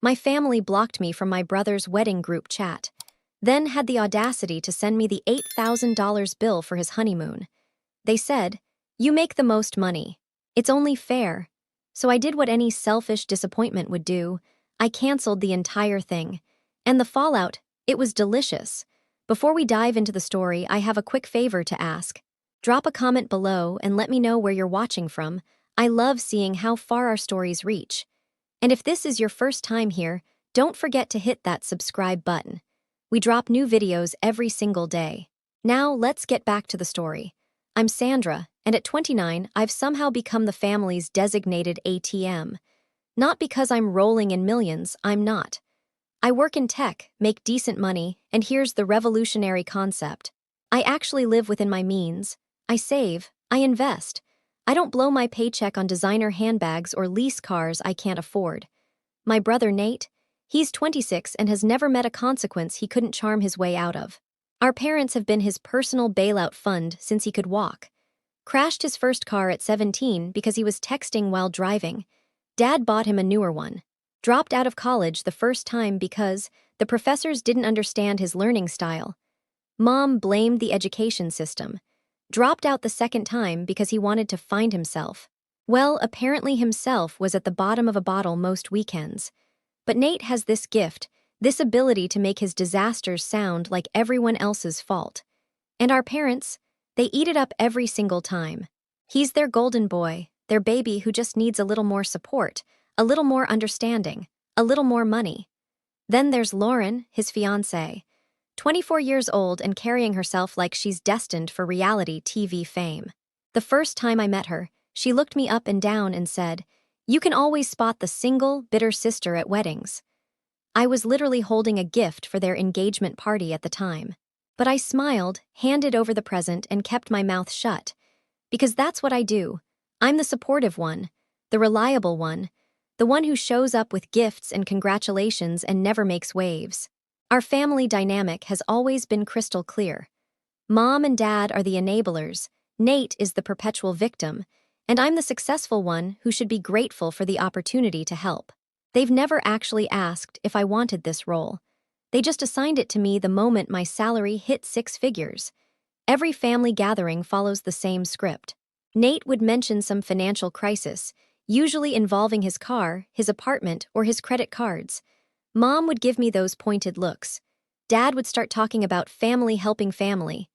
My family blocked me from my brother's wedding group chat, then had the audacity to send me the $8,000 bill for his honeymoon. They said, "You make the most money. It's only fair." So I did what any selfish disappointment would do. I canceled the entire thing. And the fallout, it was delicious. Before we dive into the story, I have a quick favor to ask. Drop a comment below and let me know where you're watching from. I love seeing how far our stories reach. And if this is your first time here, don't forget to hit that subscribe button. We drop new videos every single day. Now, let's get back to the story. I'm Sandra, and at 29, I've somehow become the family's designated ATM. Not because I'm rolling in millions, I'm not. I work in tech, make decent money, and here's the revolutionary concept. I actually live within my means. I save, I invest. I don't blow my paycheck on designer handbags or lease cars I can't afford. My brother Nate, he's 26 and has never met a consequence he couldn't charm his way out of. Our parents have been his personal bailout fund since he could walk. Crashed his first car at 17 because he was texting while driving. Dad bought him a newer one. Dropped out of college the first time because the professors didn't understand his learning style. Mom blamed the education system. Dropped out the second time because he wanted to find himself. Well, apparently himself was at the bottom of a bottle most weekends. But Nate has this gift, this ability to make his disasters sound like everyone else's fault. And our parents, they eat it up every single time. He's their golden boy, their baby who just needs a little more support, a little more understanding, a little more money. Then there's Lauren, his fiancée. 24 years old and carrying herself like she's destined for reality TV fame. The first time I met her, she looked me up and down and said, "You can always spot the single, bitter sister at weddings." I was literally holding a gift for their engagement party at the time. But I smiled, handed over the present, and kept my mouth shut. Because that's what I do. I'm the supportive one, the reliable one, the one who shows up with gifts and congratulations and never makes waves. Our family dynamic has always been crystal clear. Mom and Dad are the enablers, Nate is the perpetual victim, and I'm the successful one who should be grateful for the opportunity to help. They've never actually asked if I wanted this role. They just assigned it to me the moment my salary hit 6 figures. Every family gathering follows the same script. Nate would mention some financial crisis, usually involving his car, his apartment, or his credit cards. Mom would give me those pointed looks. Dad would start talking about family helping family.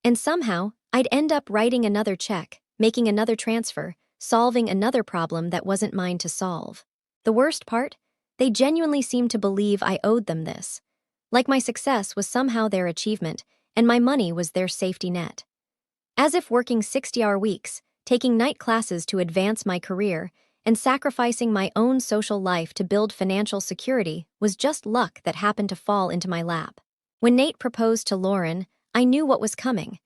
And somehow, I'd end up writing another check, making another transfer, solving another problem that wasn't mine to solve. The worst part? They genuinely seemed to believe I owed them this. Like my success was somehow their achievement, and my money was their safety net. As if working 60-hour weeks, taking night classes to advance my career, and sacrificing my own social life to build financial security was just luck that happened to fall into my lap. When Nate proposed to Lauren, I knew what was coming.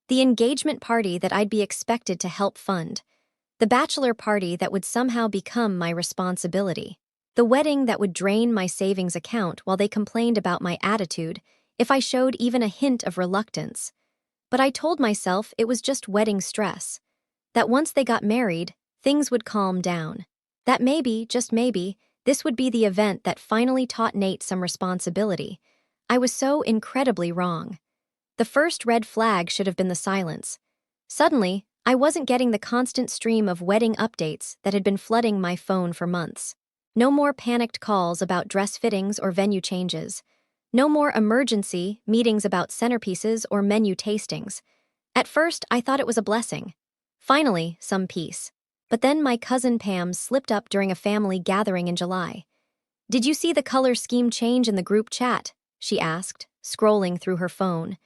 The engagement party that I'd be expected to help fund. The bachelor party that would somehow become my responsibility. The wedding that would drain my savings account while they complained about my attitude if I showed even a hint of reluctance. But I told myself it was just wedding stress. That once they got married, things would calm down. That maybe, just maybe, this would be the event that finally taught Nate some responsibility. I was so incredibly wrong. The first red flag should have been the silence. Suddenly, I wasn't getting the constant stream of wedding updates that had been flooding my phone for months. No more panicked calls about dress fittings or venue changes. No more emergency meetings about centerpieces or menu tastings. At first, I thought it was a blessing. Finally, some peace. But then my cousin Pam slipped up during a family gathering in July. "Did you see the color scheme change in the group chat?" she asked, scrolling through her phone.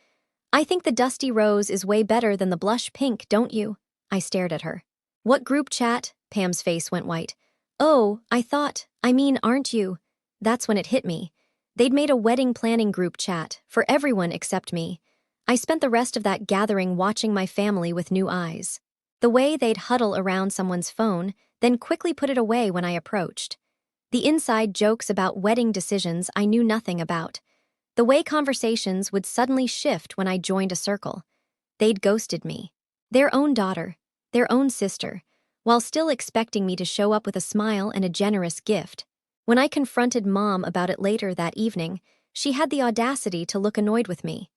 "I think the dusty rose is way better than the blush pink, don't you?" I stared at her. "What group chat?" Pam's face went white. "Oh, aren't you?" That's when it hit me. They'd made a wedding planning group chat, for everyone except me. I spent the rest of that gathering watching my family with new eyes. The way they'd huddle around someone's phone, then quickly put it away when I approached. The inside jokes about wedding decisions I knew nothing about. The way conversations would suddenly shift when I joined a circle. They'd ghosted me. Their own daughter, their own sister, while still expecting me to show up with a smile and a generous gift. When I confronted Mom about it later that evening, she had the audacity to look annoyed with me.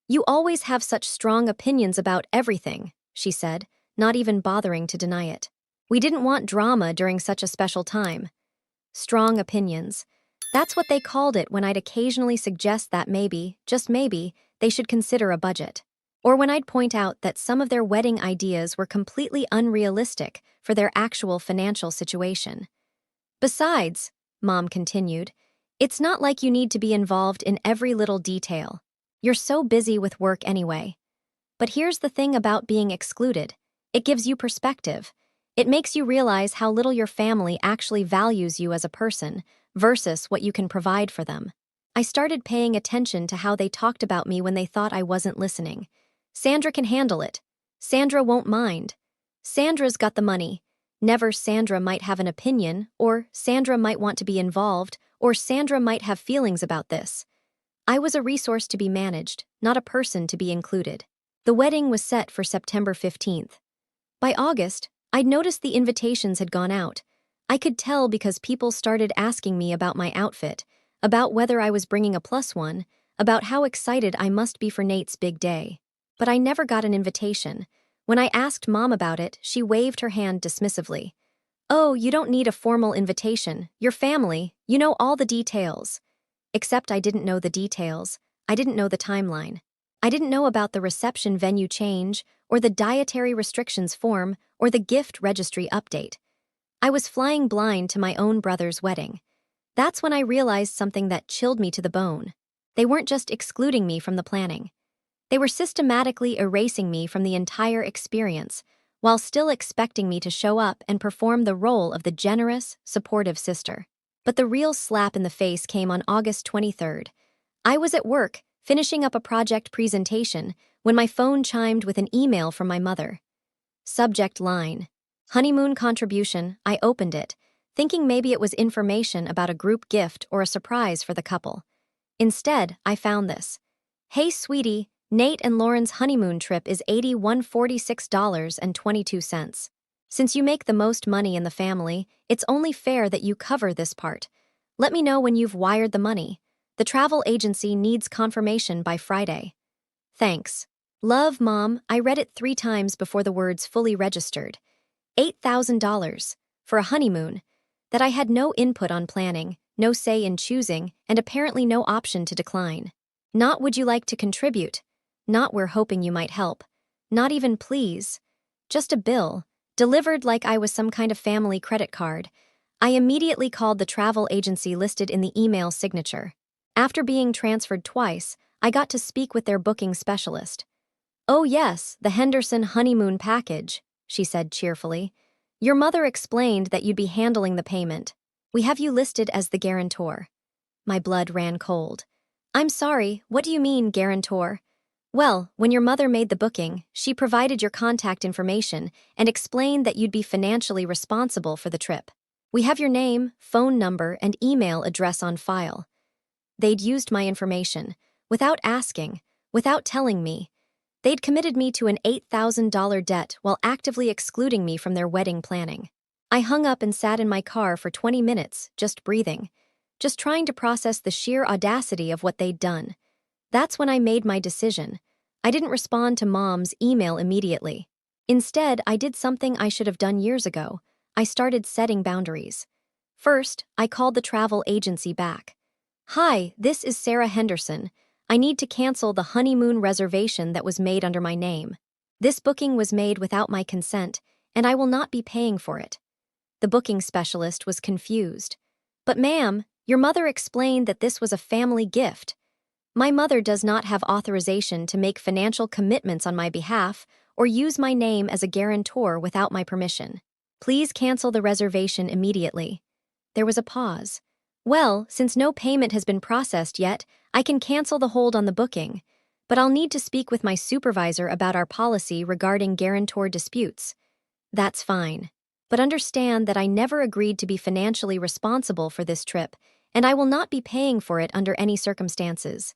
"You always have such strong opinions about everything," she said, not even bothering to deny it. "We didn't want drama during such a special time." Strong opinions. That's what they called it when I'd occasionally suggest that maybe, just maybe, they should consider a budget. Or when I'd point out that some of their wedding ideas were completely unrealistic for their actual financial situation. "Besides," Mom continued, "it's not like you need to be involved in every little detail. You're so busy with work anyway. But here's the thing about being excluded. It gives you perspective. It makes you realize how little your family actually values you as a person versus what you can provide for them." I started paying attention to how they talked about me when they thought I wasn't listening. "Sandra can handle it. Sandra won't mind. Sandra's got the money." Never "Sandra might have an opinion," or "Sandra might want to be involved," or "Sandra might have feelings about this." I was a resource to be managed, not a person to be included. The wedding was set for September 15th. By August, I'd noticed the invitations had gone out. I could tell because people started asking me about my outfit, about whether I was bringing a plus one, about how excited I must be for Nate's big day. But I never got an invitation. When I asked Mom about it, she waved her hand dismissively. "Oh, you don't need a formal invitation. Your family, you know all the details." Except I didn't know the details. I didn't know the timeline. I didn't know about the reception venue change, or the dietary restrictions form, or the gift registry update. I was flying blind to my own brother's wedding. That's when I realized something that chilled me to the bone. They weren't just excluding me from the planning. They were systematically erasing me from the entire experience, while still expecting me to show up and perform the role of the generous, supportive sister. But the real slap in the face came on August 23rd. I was at work, finishing up a project presentation, when my phone chimed with an email from my mother. Subject line: "Honeymoon contribution." I opened it, thinking maybe it was information about a group gift or a surprise for the couple. Instead, I found this: "Hey sweetie, Nate and Lauren's honeymoon trip is $81,446.22. Since you make the most money in the family, it's only fair that you cover this part. Let me know when you've wired the money. The travel agency needs confirmation by Friday. Thanks. Love, Mom." I read it 3 times before the words fully registered. $8,000 for a honeymoon that I had no input on planning, no say in choosing, and apparently no option to decline. Not "would you like to contribute?" Not "we're hoping you might help." Not even "please." Just a bill, delivered like I was some kind of family credit card. I immediately called the travel agency listed in the email signature. After being transferred twice, I got to speak with their booking specialist. "Oh yes, the Henderson honeymoon package," she said cheerfully. "Your mother explained that you'd be handling the payment. We have you listed as the guarantor." My blood ran cold. "I'm sorry, what do you mean, guarantor?" "Well, when your mother made the booking, she provided your contact information and explained that you'd be financially responsible for the trip. We have your name, phone number, and email address on file." They'd used my information, without asking, without telling me. They'd committed me to an $8,000 debt while actively excluding me from their wedding planning. I hung up and sat in my car for 20 minutes, just breathing, just trying to process the sheer audacity of what they'd done. That's when I made my decision. I didn't respond to Mom's email immediately. Instead, I did something I should have done years ago. I started setting boundaries. First, I called the travel agency back. "Hi, this is Sarah Henderson. I need to cancel the honeymoon reservation that was made under my name. This booking was made without my consent, and I will not be paying for it." The booking specialist was confused. "But ma'am, your mother explained that this was a family gift." "My mother does not have authorization to make financial commitments on my behalf or use my name as a guarantor without my permission. Please cancel the reservation immediately." There was a pause. "Well, since no payment has been processed yet, I can cancel the hold on the booking, but I'll need to speak with my supervisor about our policy regarding guarantor disputes." "That's fine. But understand that I never agreed to be financially responsible for this trip, and I will not be paying for it under any circumstances."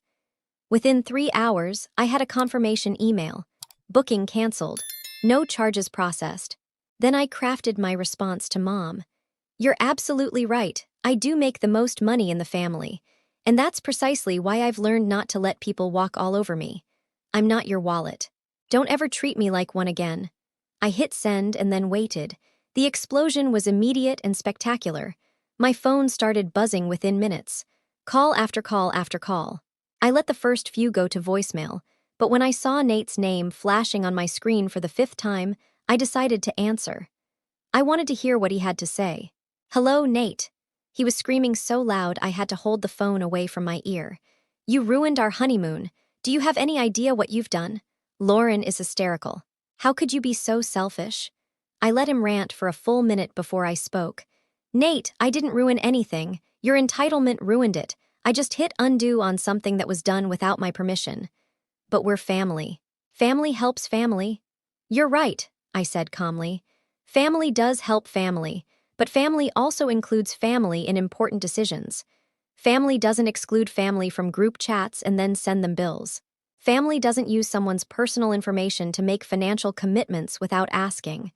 Within 3 hours, I had a confirmation email. "Booking canceled. No charges processed." Then I crafted my response to Mom. "You're absolutely right. I do make the most money in the family. And that's precisely why I've learned not to let people walk all over me. I'm not your wallet. Don't ever treat me like one again. I hit send and then waited. The explosion was immediate and spectacular. My phone started buzzing within minutes. Call after call after call. I let the first few go to voicemail, but when I saw Nate's name flashing on my screen for the 5th time, I decided to answer. I wanted to hear what he had to say. "Hello, Nate." He was screaming so loud I had to hold the phone away from my ear. "You ruined our honeymoon. Do you have any idea what you've done? Lauren is hysterical. How could you be so selfish?" I let him rant for a full minute before I spoke. "Nate, I didn't ruin anything. Your entitlement ruined it. I just hit undo on something that was done without my permission. But we're family. Family helps family." "You're right," I said calmly. "Family does help family, but family also includes family in important decisions. Family doesn't exclude family from group chats and then send them bills. Family doesn't use someone's personal information to make financial commitments without asking.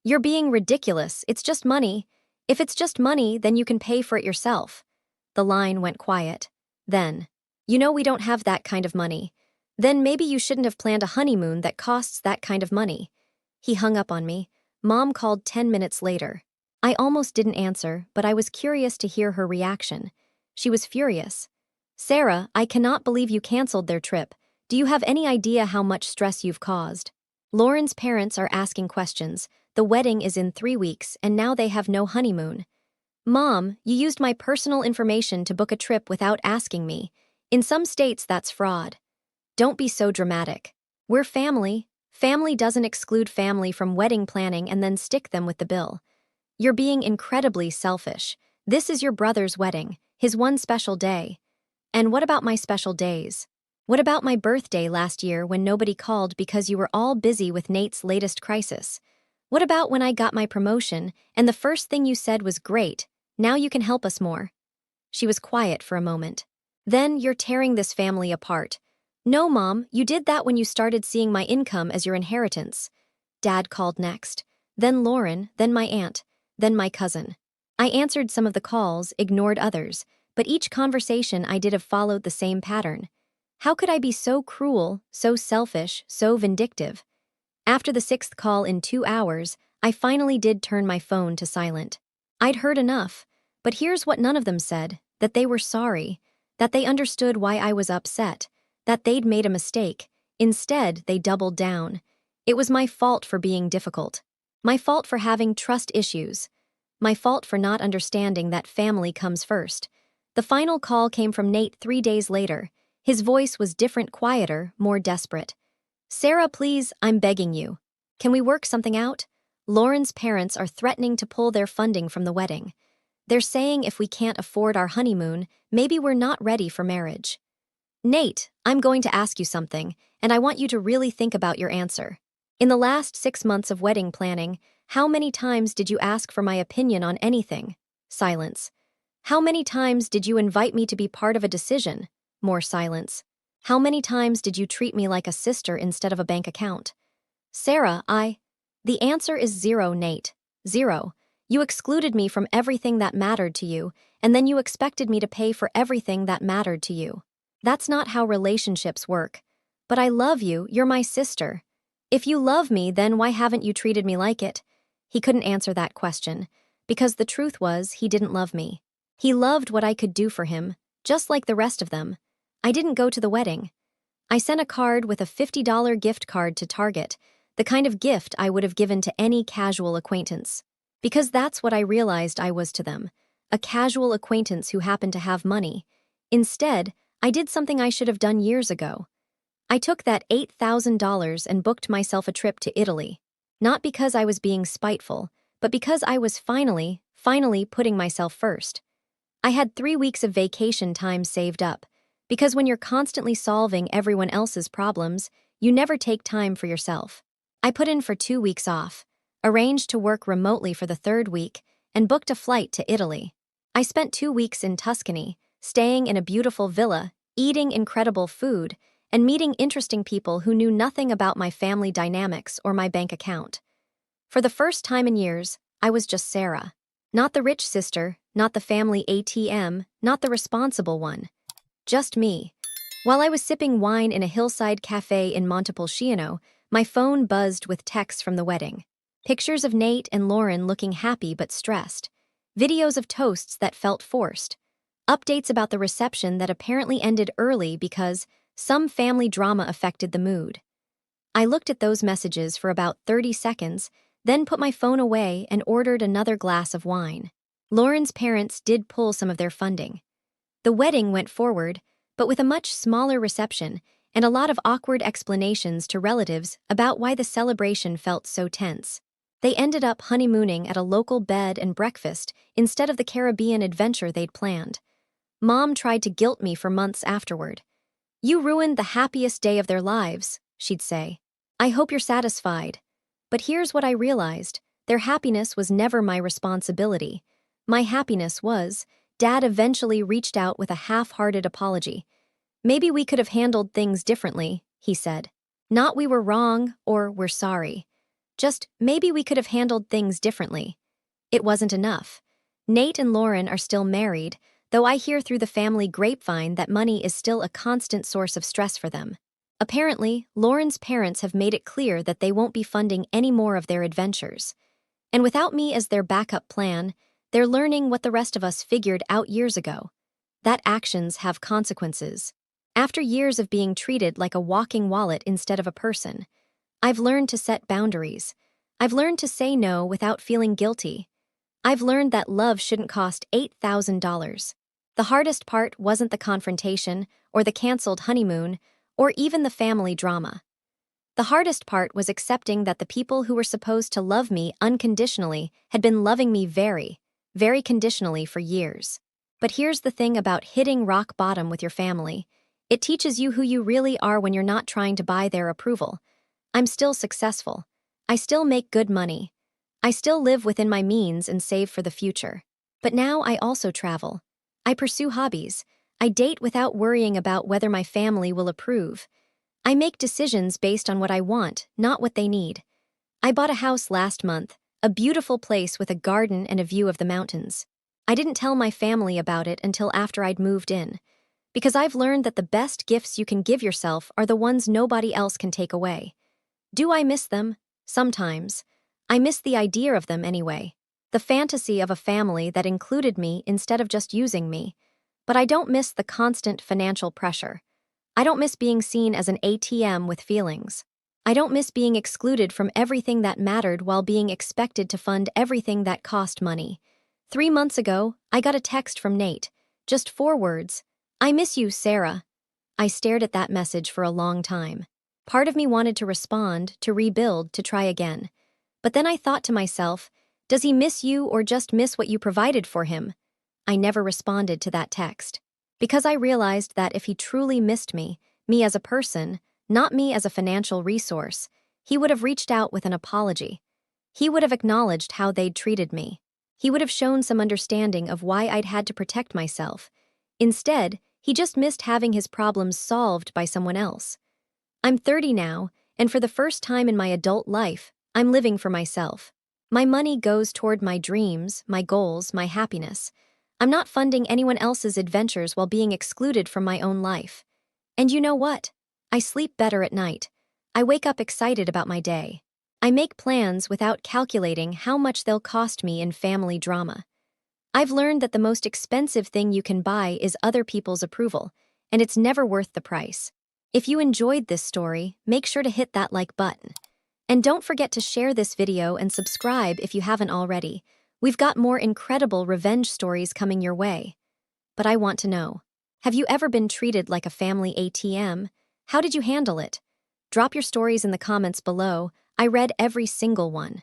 You're being ridiculous. It's just money. If it's just money, then you can pay for it yourself." The line went quiet. Then, "You know we don't have that kind of money. Then maybe you shouldn't have planned a honeymoon that costs that kind of money." He hung up on me. Mom called 10 minutes later. I almost didn't answer, but I was curious to hear her reaction. She was furious. "Sarah, I cannot believe you canceled their trip. Do you have any idea how much stress you've caused? Lauren's parents are asking questions. The wedding is in 3 weeks, and now they have no honeymoon. Mom, you used my personal information to book a trip without asking me. In some states, that's fraud. Don't be so dramatic. We're family. Family doesn't exclude family from wedding planning and then stick them with the bill. You're being incredibly selfish. This is your brother's wedding, his one special day. And what about my special days? What about my birthday last year when nobody called because you were all busy with Nate's latest crisis? What about when I got my promotion and the first thing you said was, 'Great, now you can help us more'?" She was quiet for a moment. "Then you're tearing this family apart. No, Mom, you did that when you started seeing my income as your inheritance." Dad called next. Then Lauren, then my aunt, then my cousin. I answered some of the calls, ignored others, but each conversation I did have followed the same pattern. How could I be so cruel, so selfish, so vindictive? After the 6th call in 2 hours, I finally did turn my phone to silent. I'd heard enough, but here's what none of them said: that they were sorry, that they understood why I was upset, that they'd made a mistake. Instead, they doubled down. It was my fault for being difficult. My fault for having trust issues. My fault for not understanding that family comes first. The final call came from Nate 3 days later. His voice was different, quieter, more desperate. "Sarah, please, I'm begging you. Can we work something out? Lauren's parents are threatening to pull their funding from the wedding. They're saying if we can't afford our honeymoon, maybe we're not ready for marriage." "Nate, I'm going to ask you something, and I want you to really think about your answer. In the last 6 months of wedding planning, how many times did you ask for my opinion on anything?" Silence. "How many times did you invite me to be part of a decision?" More silence. "How many times did you treat me like a sister instead of a bank account?" "Sarah, The answer is 0, Nate. 0. You excluded me from everything that mattered to you, and then you expected me to pay for everything that mattered to you. That's not how relationships work. But I love you, you're my sister. If you love me, then why haven't you treated me like it?" He couldn't answer that question, because the truth was he didn't love me. He loved what I could do for him, just like the rest of them. I didn't go to the wedding. I sent a card with a $50 gift card to Target, the kind of gift I would have given to any casual acquaintance. Because that's what I realized I was to them, a casual acquaintance who happened to have money. Instead, I did something I should have done years ago. I took that $8,000 and booked myself a trip to Italy. Not because I was being spiteful, but because I was finally putting myself first. I had 3 weeks of vacation time saved up, because when you're constantly solving everyone else's problems, you never take time for yourself. I put in for 2 weeks off, arranged to work remotely for the 3rd week, and booked a flight to Italy. I spent 2 weeks in Tuscany, staying in a beautiful villa, eating incredible food, and meeting interesting people who knew nothing about my family dynamics or my bank account. For the first time in years, I was just Sarah. Not the rich sister, not the family ATM, not the responsible one. Just me. While I was sipping wine in a hillside cafe in Montepulciano, my phone buzzed with texts from the wedding. Pictures of Nate and Lauren looking happy but stressed. Videos of toasts that felt forced. Updates about the reception that apparently ended early because some family drama affected the mood. I looked at those messages for about 30 seconds, then put my phone away and ordered another glass of wine. Lauren's parents did pull some of their funding. The wedding went forward, but with a much smaller reception and a lot of awkward explanations to relatives about why the celebration felt so tense. They ended up honeymooning at a local bed and breakfast instead of the Caribbean adventure they'd planned. Mom tried to guilt me for months afterward. "You ruined the happiest day of their lives," she'd say. "I hope you're satisfied." But here's what I realized. Their happiness was never my responsibility. My happiness was. Dad eventually reached out with a half-hearted apology. "Maybe we could have handled things differently," he said. Not "we were wrong" or "we're sorry." Just, "maybe we could have handled things differently." It wasn't enough. Nate and Lauren are still married, though I hear through the family grapevine that money is still a constant source of stress for them. Apparently, Lauren's parents have made it clear that they won't be funding any more of their adventures. And without me as their backup plan, they're learning what the rest of us figured out years ago. That actions have consequences. After years of being treated like a walking wallet instead of a person, I've learned to set boundaries. I've learned to say no without feeling guilty. I've learned that love shouldn't cost $8,000. The hardest part wasn't the confrontation, or the canceled honeymoon, or even the family drama. The hardest part was accepting that the people who were supposed to love me unconditionally had been loving me very, very conditionally for years. But here's the thing about hitting rock bottom with your family. It teaches you who you really are when you're not trying to buy their approval. I'm still successful. I still make good money. I still live within my means and save for the future. But now I also travel. I pursue hobbies. I date without worrying about whether my family will approve. I make decisions based on what I want, not what they need. I bought a house last month, a beautiful place with a garden and a view of the mountains. I didn't tell my family about it until after I'd moved in, because I've learned that the best gifts you can give yourself are the ones nobody else can take away. Do I miss them? Sometimes. I miss the idea of them anyway. The fantasy of a family that included me instead of just using me. But I don't miss the constant financial pressure. I don't miss being seen as an ATM with feelings. I don't miss being excluded from everything that mattered while being expected to fund everything that cost money. 3 months ago, I got a text from Nate. Just 4 words. "I miss you, Sarah." I stared at that message for a long time. Part of me wanted to respond, to rebuild, to try again. But then I thought to myself, does he miss you or just miss what you provided for him? I never responded to that text. Because I realized that if he truly missed me as a person, not me as a financial resource, he would have reached out with an apology. He would have acknowledged how they'd treated me. He would have shown some understanding of why I'd had to protect myself. Instead, he just missed having his problems solved by someone else. I'm 30 now, and for the first time in my adult life, I'm living for myself. My money goes toward my dreams, my goals, my happiness. I'm not funding anyone else's adventures while being excluded from my own life. And you know what? I sleep better at night. I wake up excited about my day. I make plans without calculating how much they'll cost me in family drama. I've learned that the most expensive thing you can buy is other people's approval, and it's never worth the price. If you enjoyed this story, make sure to hit that like button. And don't forget to share this video and subscribe if you haven't already. We've got more incredible revenge stories coming your way. But I want to know, have you ever been treated like a family ATM? How did you handle it? Drop your stories in the comments below. I read every single one.